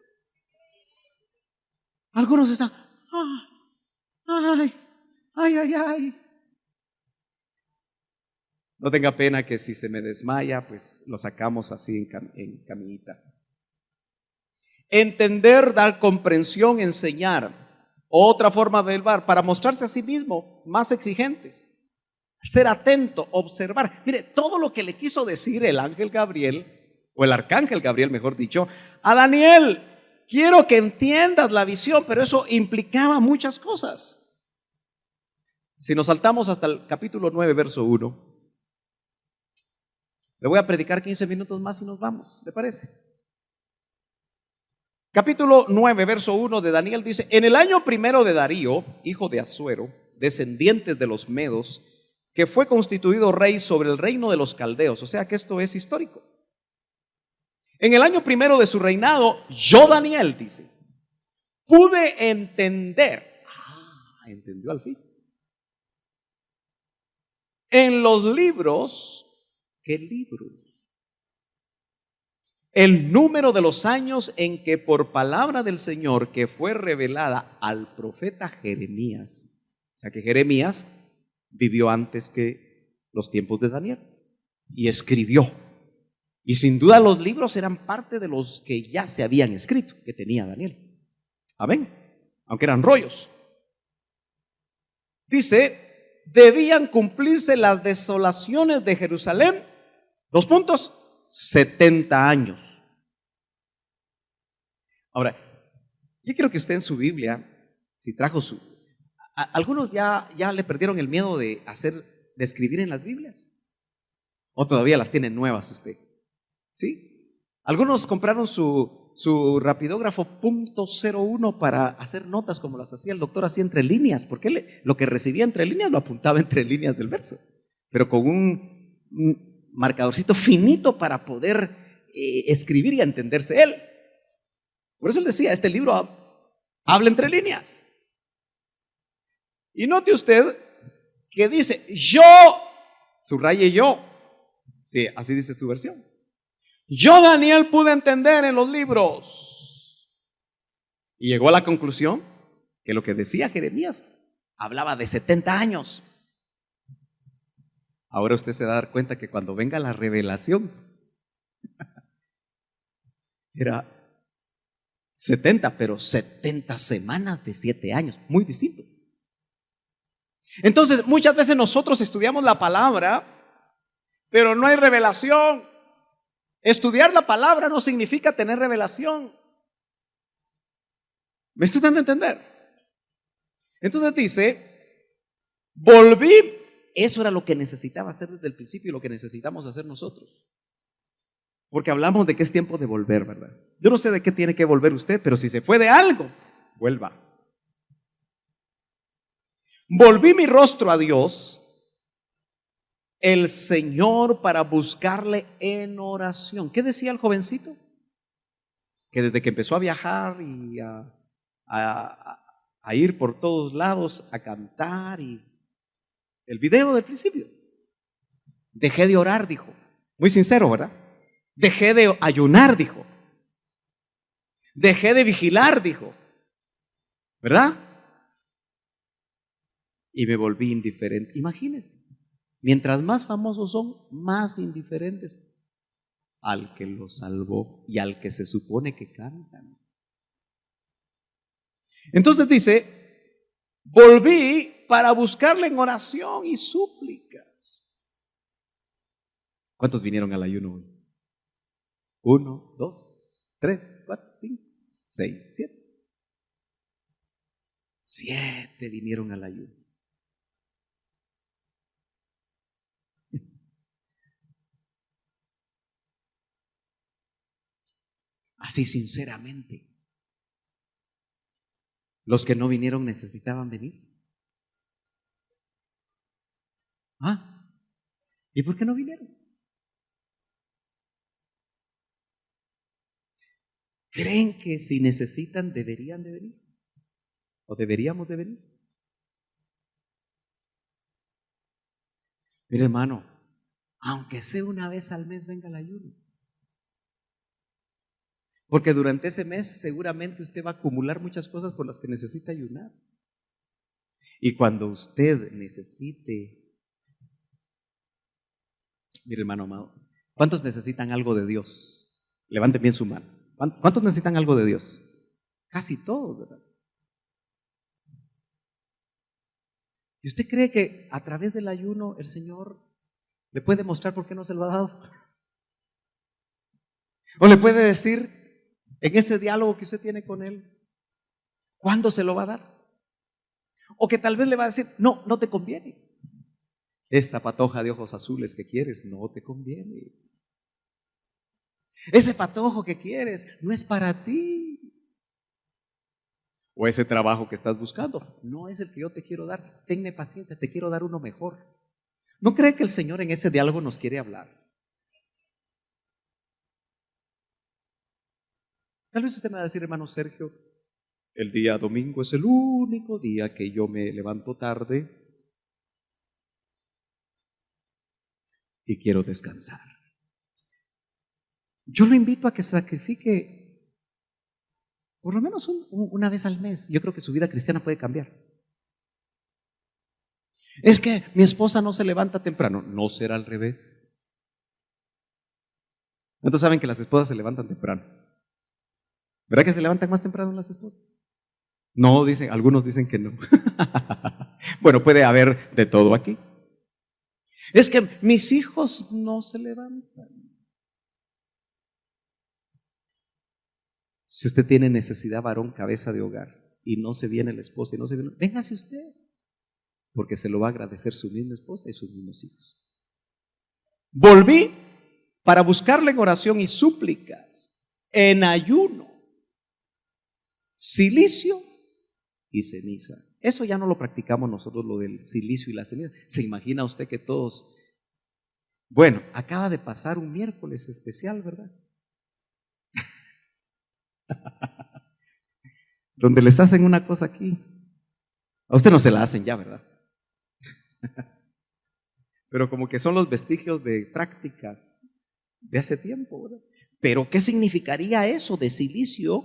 Algunos están, "Ah, ay, ay, ay, ay". No tenga pena que si se me desmaya, pues lo sacamos así en caminita. Entender, dar comprensión, enseñar. Otra forma de verbal para mostrarse a sí mismo más exigentes. Ser atento, observar. Mire, todo lo que le quiso decir el ángel Gabriel, o el arcángel Gabriel, mejor dicho, a Daniel, quiero que entiendas la visión, pero eso implicaba muchas cosas. Si nos saltamos hasta el capítulo 9, verso 1, le voy a predicar 15 minutos más y nos vamos, ¿le parece? Capítulo 9, verso 1 de Daniel dice: en el año primero de Darío, hijo de Asuero, descendientes de los Medos, que fue constituido rey sobre el reino de los caldeos, o sea que esto es histórico. En el año primero de su reinado, yo, Daniel, dice, pude entender, entendió al fin, en los libros, ¿qué libros? El número de los años en que por palabra del Señor que fue revelada al profeta Jeremías, o sea que Jeremías vivió antes que los tiempos de Daniel y escribió. Y sin duda los libros eran parte de los que ya se habían escrito, que tenía Daniel. Amén. Aunque eran rollos. Dice, debían cumplirse las desolaciones de Jerusalén. 70 años. Ahora, yo quiero que usted en su Biblia, si trajo algunos ya le perdieron el miedo de escribir en las Biblias. ¿O todavía las tienen nuevas usted? ¿Sí? Algunos compraron su rapidógrafo .01 para hacer notas como las hacía el doctor, así entre líneas, porque lo que recibía entre líneas lo apuntaba entre líneas del verso, pero con un marcadorcito finito para poder escribir y entenderse él. Por eso él decía, este libro habla entre líneas. Y note usted que dice, yo, subraye yo, sí, así dice su versión. Yo, Daniel, pude entender en los libros. Y llegó a la conclusión que lo que decía Jeremías hablaba de 70 años. Ahora usted se va a dar cuenta que cuando venga la revelación era 70, pero 70 semanas de 7 años, muy distinto. Entonces, muchas veces nosotros estudiamos la palabra, pero no hay revelación. Estudiar la palabra no significa tener revelación. ¿Me estoy dando a entender? Entonces dice, volví. Eso era lo que necesitaba hacer desde el principio y lo que necesitamos hacer nosotros. Porque hablamos de que es tiempo de volver, ¿verdad? Yo no sé de qué tiene que volver usted, pero si se fue de algo, vuelva. Volví mi rostro a Dios, el Señor, para buscarle en oración. ¿Qué decía el jovencito? Que desde que empezó a viajar y a ir por todos lados a cantar, y el video del principio, dejé de orar, dijo. Muy sincero, ¿verdad? Dejé de ayunar, dijo. Dejé de vigilar, dijo. ¿Verdad? Y me volví indiferente. Imagínense, mientras más famosos son, más indiferentes al que los salvó y al que se supone que cantan. Entonces dice, volví para buscarle en oración y súplicas. ¿Cuántos vinieron al ayuno hoy? 1, 2, 3, 4, 5, 6, 7. 7 vinieron al ayuno. Así sinceramente. Los que no vinieron necesitaban venir. ¿Y por qué no vinieron? ¿Creen que si necesitan deberían de venir? ¿O deberíamos de venir? Mire, hermano, aunque sea una vez al mes, venga el ayuno. Porque durante ese mes seguramente usted va a acumular muchas cosas por las que necesita ayunar. Y cuando usted necesite, mire hermano amado, ¿cuántos necesitan algo de Dios? Levanten bien su mano. ¿Cuántos necesitan algo de Dios? Casi todos, ¿verdad? ¿Y usted cree que a través del ayuno el Señor le puede mostrar por qué no se lo ha dado? ¿O le puede decir en ese diálogo que usted tiene con Él cuándo se lo va a dar? O que tal vez le va a decir, no, no te conviene. Esa patoja de ojos azules que quieres no te conviene. Ese patojo que quieres no es para ti. O ese trabajo que estás buscando no es el que yo te quiero dar. Tenme paciencia, te quiero dar uno mejor. ¿No cree que el Señor en ese diálogo nos quiere hablar? Tal vez usted me va a decir, hermano Sergio, el día domingo es el único día que yo me levanto tarde y quiero descansar. Yo lo invito a que sacrifique por lo menos una vez al mes. Yo creo que su vida cristiana puede cambiar. Es que mi esposa no se levanta temprano. ¿No será al revés? ¿Cuántos saben que las esposas se levantan temprano? ¿Verdad que se levantan más temprano las esposas? No, dicen, algunos dicen que no. Bueno, puede haber de todo aquí. Es que mis hijos no se levantan. Si usted tiene necesidad, varón, cabeza de hogar, y no se viene la esposa y no se viene, véngase usted, porque se lo va a agradecer su misma esposa y sus mismos hijos. Volví para buscarle en oración y súplicas, en ayuno, silicio y ceniza. Eso ya no lo practicamos nosotros, lo del silicio y la ceniza. ¿Se imagina usted que todos? Bueno, acaba de pasar un miércoles especial, ¿verdad? Donde les hacen una cosa aquí. A usted no se la hacen ya, ¿verdad? Pero como que son los vestigios de prácticas de hace tiempo, ¿verdad? Pero ¿qué significaría eso de silicio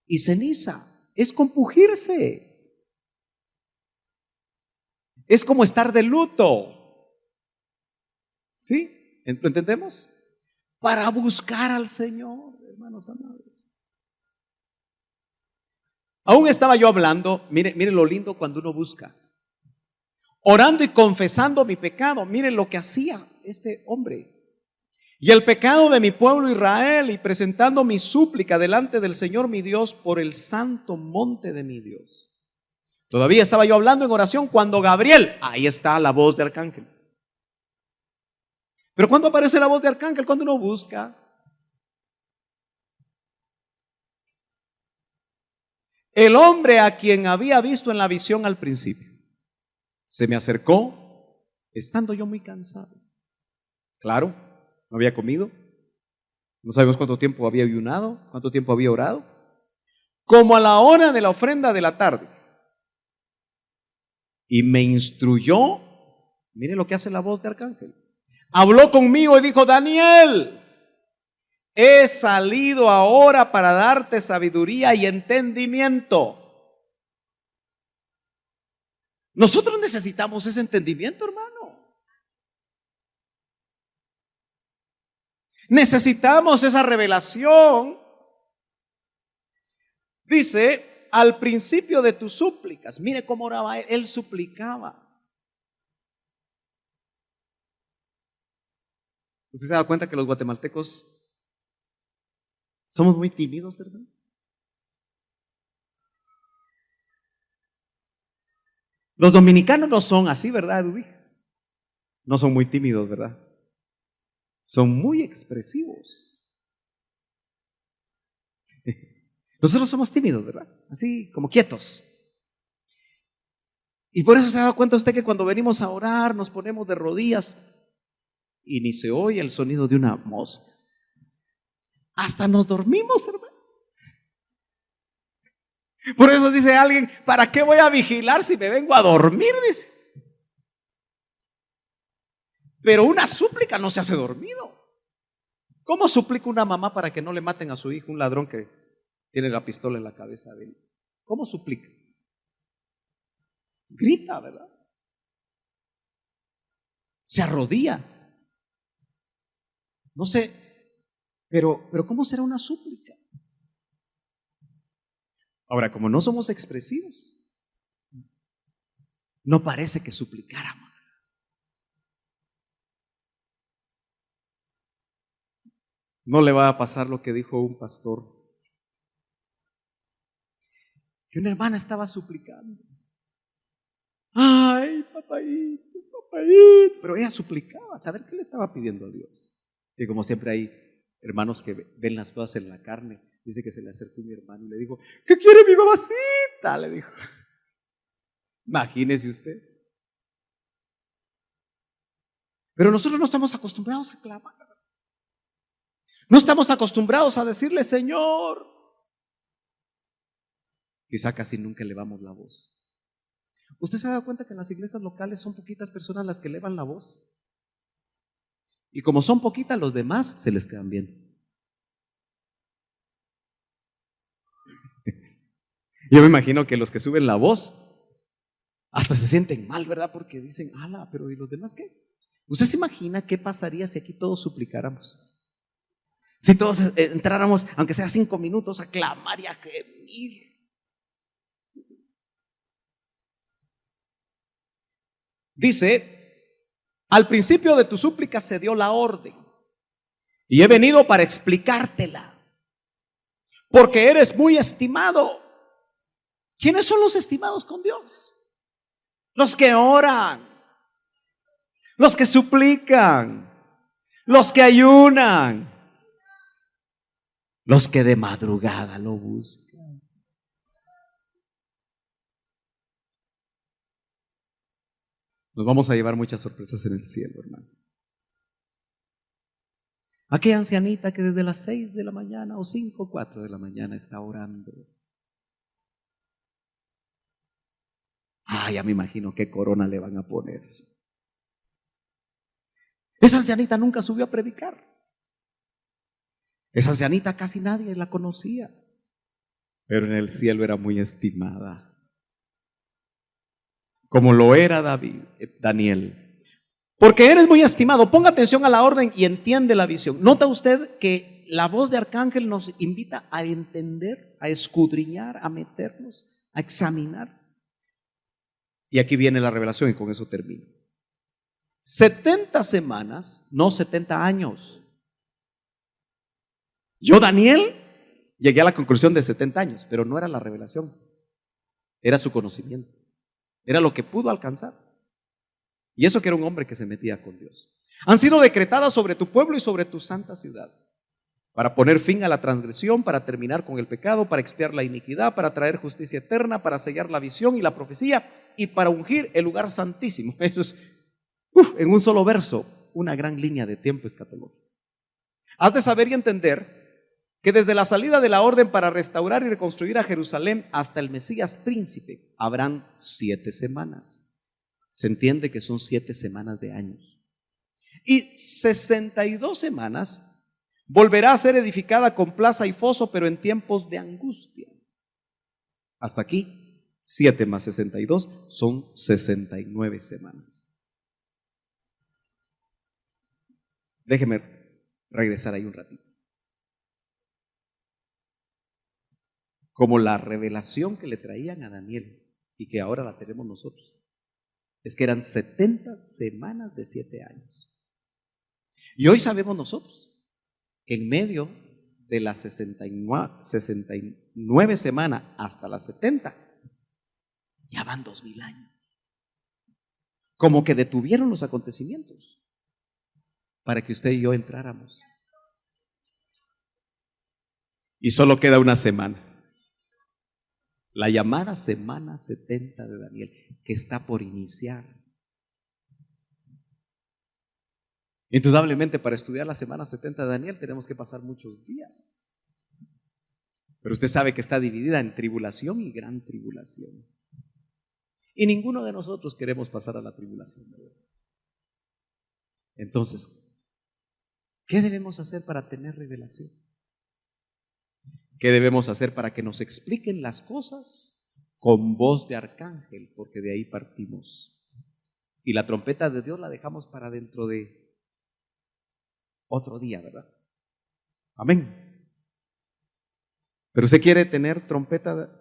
y ceniza? Es compungirse. Es como estar de luto. ¿Sí? ¿Lo entendemos? Para buscar al Señor, hermanos amados. Aún estaba yo hablando, mire lo lindo cuando uno busca. Orando y confesando mi pecado. Mire lo que hacía este hombre. Y el pecado de mi pueblo Israel, y presentando mi súplica delante del Señor mi Dios por el santo monte de mi Dios. Todavía estaba yo hablando en oración cuando Gabriel, ahí está la voz de arcángel. Pero ¿cuándo aparece la voz de arcángel? Cuando uno busca. El hombre a quien había visto en la visión al principio se me acercó estando yo muy cansado. Claro, no había comido, no sabemos cuánto tiempo había ayunado, cuánto tiempo había orado, como a la hora de la ofrenda de la tarde. Y me instruyó, mire lo que hace la voz de arcángel. Habló conmigo y dijo: Daniel, he salido ahora para darte sabiduría y entendimiento. Nosotros necesitamos ese entendimiento, hermano. Necesitamos esa revelación. Dice, al principio de tus súplicas. Mire cómo oraba él. Él suplicaba. ¿Usted se da cuenta que los guatemaltecos somos muy tímidos, hermano? Los dominicanos no son así, ¿verdad, Edwige? No son muy tímidos, ¿verdad? Son muy expresivos. Nosotros somos tímidos, ¿verdad? Así como quietos. Y por eso se ha dado cuenta usted que cuando venimos a orar nos ponemos de rodillas y ni se oye el sonido de una mosca. Hasta nos dormimos, hermano. Por eso dice alguien: ¿para qué voy a vigilar si me vengo a dormir? Dice. Pero una súplica no se hace dormido. ¿Cómo suplica una mamá para que no le maten a su hijo, un ladrón que tiene la pistola en la cabeza de él? ¿Cómo suplica? Grita, ¿verdad? Se arrodilla. No sé, pero ¿cómo será una súplica? Ahora, como no somos expresivos, no parece que suplicáramos. No le va a pasar lo que dijo un pastor, que una hermana estaba suplicando. Ay, papayito, papayito. Pero ella suplicaba, saber qué le estaba pidiendo a Dios. Y como siempre hay hermanos que ven las cosas en la carne, dice que se le acercó mi hermano y le dijo, ¿qué quiere mi mamacita? Le dijo. Imagínese usted. Pero nosotros no estamos acostumbrados a clamar. No estamos acostumbrados a decirle, Señor. Quizá casi nunca elevamos la voz. ¿Usted se ha dado cuenta que en las iglesias locales son poquitas personas las que elevan la voz? Y como son poquitas, los demás se les quedan bien. Yo me imagino que los que suben la voz hasta se sienten mal, ¿verdad? Porque dicen, ala, pero ¿y los demás qué? ¿Usted se imagina qué pasaría si aquí todos suplicáramos? Si todos entráramos, aunque sea 5 minutos, a clamar y a gemir. Dice, al principio de tu súplica se dio la orden y he venido para explicártela, porque eres muy estimado. ¿Quiénes son los estimados con Dios? Los que oran, los que suplican, los que ayunan, los que de madrugada lo buscan. Nos vamos a llevar muchas sorpresas en el cielo, hermano. Aquella ancianita que desde las 6 de la mañana o 5 o 4 de la mañana está orando. Ya me imagino qué corona le van a poner. Esa ancianita nunca subió a predicar. Esa ancianita casi nadie la conocía, pero en el cielo era muy estimada, como lo era Daniel. Porque eres muy estimado. Ponga atención a la orden y entiende la visión. ¿Nota usted que la voz de arcángel nos invita a entender, a escudriñar, a meternos, a examinar? Y aquí viene la revelación y con eso termino. 70 semanas, no 70 años. Yo, Daniel, llegué a la conclusión de 70 años, pero no era la revelación, era su conocimiento, era lo que pudo alcanzar. Y eso que era un hombre que se metía con Dios. Han sido decretadas sobre tu pueblo y sobre tu santa ciudad, para poner fin a la transgresión, para terminar con el pecado, para expiar la iniquidad, para traer justicia eterna, para sellar la visión y la profecía y para ungir el lugar santísimo. Eso es, en un solo verso, una gran línea de tiempo escatológico. Has de saber y entender que desde la salida de la orden para restaurar y reconstruir a Jerusalén hasta el Mesías príncipe habrán 7 semanas. Se entiende que son 7 semanas de años. Y 62 semanas volverá a ser edificada con plaza y foso, pero en tiempos de angustia. Hasta aquí, 7 más 62 son 69 semanas. Déjeme regresar ahí un ratito. Como la revelación que le traían a Daniel y que ahora la tenemos nosotros, es que eran 70 semanas de 7 años. Y hoy sabemos nosotros que en medio de las 69 semanas hasta las 70, ya van 2000 años. Como que detuvieron los acontecimientos para que usted y yo entráramos. Y solo queda una semana. La llamada semana 70 de Daniel, que está por iniciar. Indudablemente, para estudiar la semana 70 de Daniel tenemos que pasar muchos días. Pero usted sabe que está dividida en tribulación y gran tribulación. Y ninguno de nosotros queremos pasar a la tribulación, ¿verdad? Entonces, ¿Qué debemos hacer para tener revelación? ¿Qué debemos hacer para que nos expliquen las cosas con voz de arcángel? Porque de ahí partimos. Y la trompeta de Dios la dejamos para dentro de otro día, ¿verdad? Amén. Pero usted quiere tener trompeta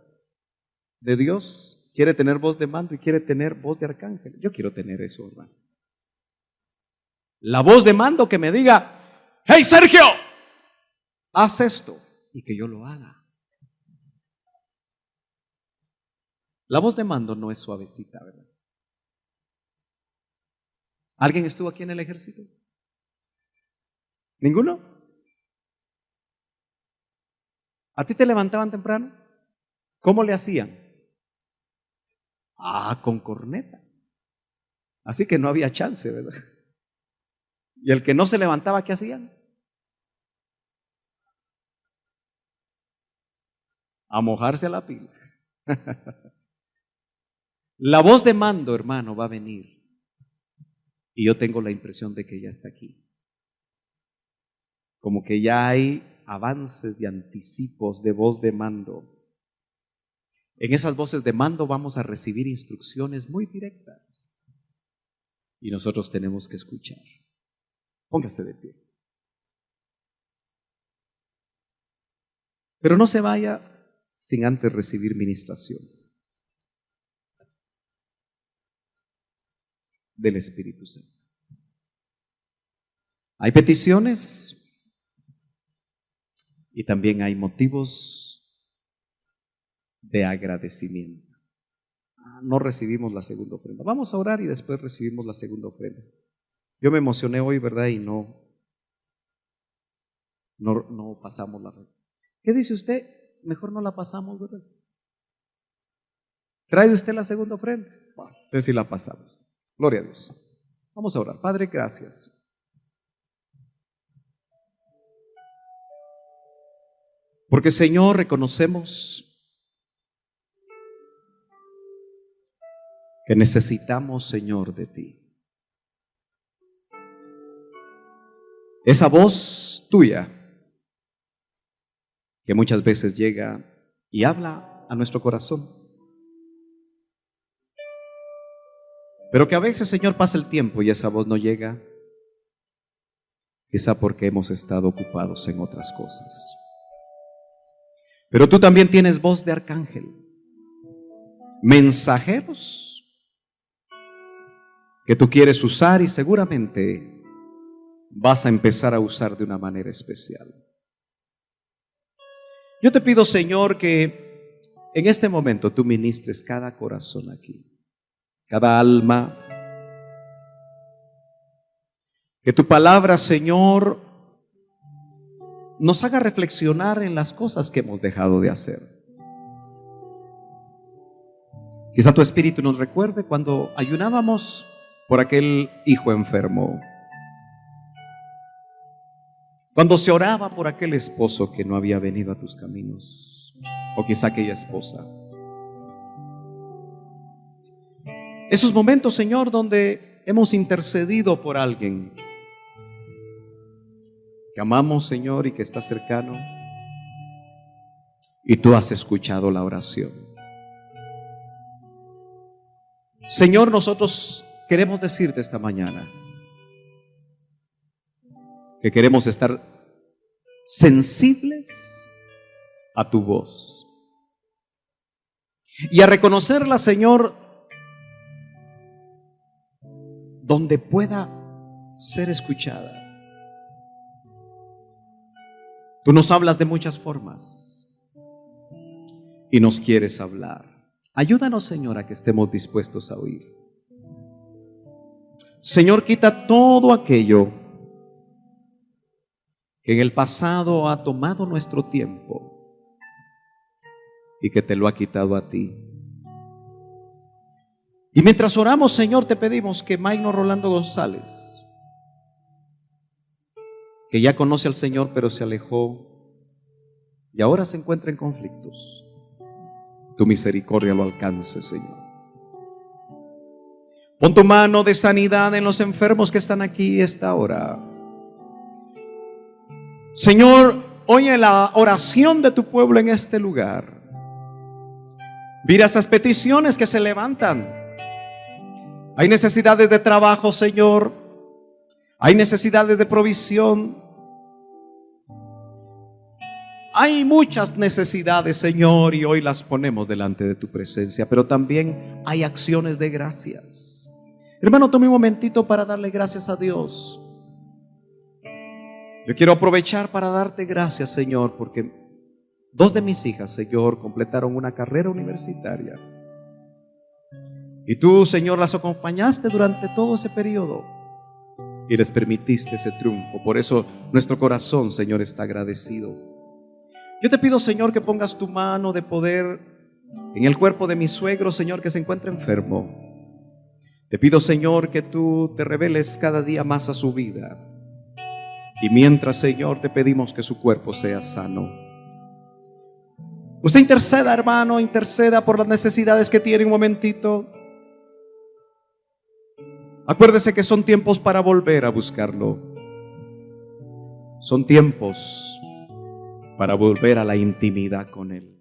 de Dios, quiere tener voz de mando y quiere tener voz de arcángel. Yo quiero tener eso, hermano. La voz de mando que me diga: hey Sergio, haz esto, y que yo lo haga. La voz de mando no es suavecita, ¿verdad? ¿Alguien estuvo aquí en el ejército? ¿Ninguno? ¿A ti te levantaban temprano? ¿Cómo le hacían? Con corneta. Así que no había chance, ¿verdad? ¿Y el que no se levantaba, qué hacían? A mojarse a la pila. La voz de mando, hermano, va a venir. Y yo tengo la impresión de que ya está aquí. Como que ya hay avances de anticipos de voz de mando. En esas voces de mando vamos a recibir instrucciones muy directas. Y nosotros tenemos que escuchar. Póngase de pie. Pero no se vaya sin antes recibir ministración del Espíritu Santo. Hay peticiones y también hay motivos de agradecimiento. No recibimos la segunda ofrenda. Vamos a orar y después recibimos la segunda ofrenda. Yo me emocioné hoy, ¿verdad? Y no pasamos la ofrenda. ¿Qué dice usted? Mejor no la pasamos, ¿verdad? ¿Trae usted la segunda ofrenda? Bueno, entonces sí la pasamos. Gloria a Dios. Vamos a orar. Padre, gracias. Porque, Señor, reconocemos que necesitamos, Señor, de ti. Esa voz tuya que muchas veces llega y habla a nuestro corazón. Pero que a veces, Señor, pasa el tiempo y esa voz no llega, quizá porque hemos estado ocupados en otras cosas. Pero tú también tienes voz de arcángel, mensajeros que tú quieres usar y seguramente vas a empezar a usar de una manera especial. Yo te pido, Señor, que en este momento tú ministres cada corazón aquí, cada alma, que tu palabra, Señor, nos haga reflexionar en las cosas que hemos dejado de hacer. Quizá tu Espíritu nos recuerde cuando ayunábamos por aquel hijo enfermo, cuando se oraba por aquel esposo que no había venido a tus caminos, o quizá aquella esposa. Esos momentos, Señor, donde hemos intercedido por alguien que amamos, Señor, y que está cercano, y tú has escuchado la oración. Señor, nosotros queremos decirte esta mañana que queremos estar sensibles a tu voz y a reconocerla, Señor, donde pueda ser escuchada. Tú nos hablas de muchas formas y nos quieres hablar. Ayúdanos, Señor, a que estemos dispuestos a oír. Señor, quita todo aquello que en el pasado ha tomado nuestro tiempo y que te lo ha quitado a ti. Y mientras oramos, Señor, te pedimos que Magno Rolando González, que ya conoce al Señor pero se alejó y ahora se encuentra en conflictos, tu misericordia lo alcance, Señor. Pon tu mano de sanidad en los enfermos que están aquí esta hora. Señor, oye la oración de tu pueblo en este lugar. Mira esas peticiones que se levantan. Hay necesidades de trabajo, Señor. Hay necesidades de provisión. Hay muchas necesidades, Señor, y hoy las ponemos delante de tu presencia, pero también hay acciones de gracias. Hermano, tome un momentito para darle gracias a Dios. Yo quiero aprovechar para darte gracias, Señor, porque 2 de mis hijas, Señor, completaron una carrera universitaria. Y tú, Señor, las acompañaste durante todo ese periodo y les permitiste ese triunfo. Por eso nuestro corazón, Señor, está agradecido. Yo te pido, Señor, que pongas tu mano de poder en el cuerpo de mi suegro, Señor, que se encuentra enfermo. Te pido, Señor, que tú te reveles cada día más a su vida. Y mientras, Señor, te pedimos que su cuerpo sea sano. Usted interceda, hermano, interceda por las necesidades que tiene un momentito. Acuérdese que son tiempos para volver a buscarlo. Son tiempos para volver a la intimidad con Él.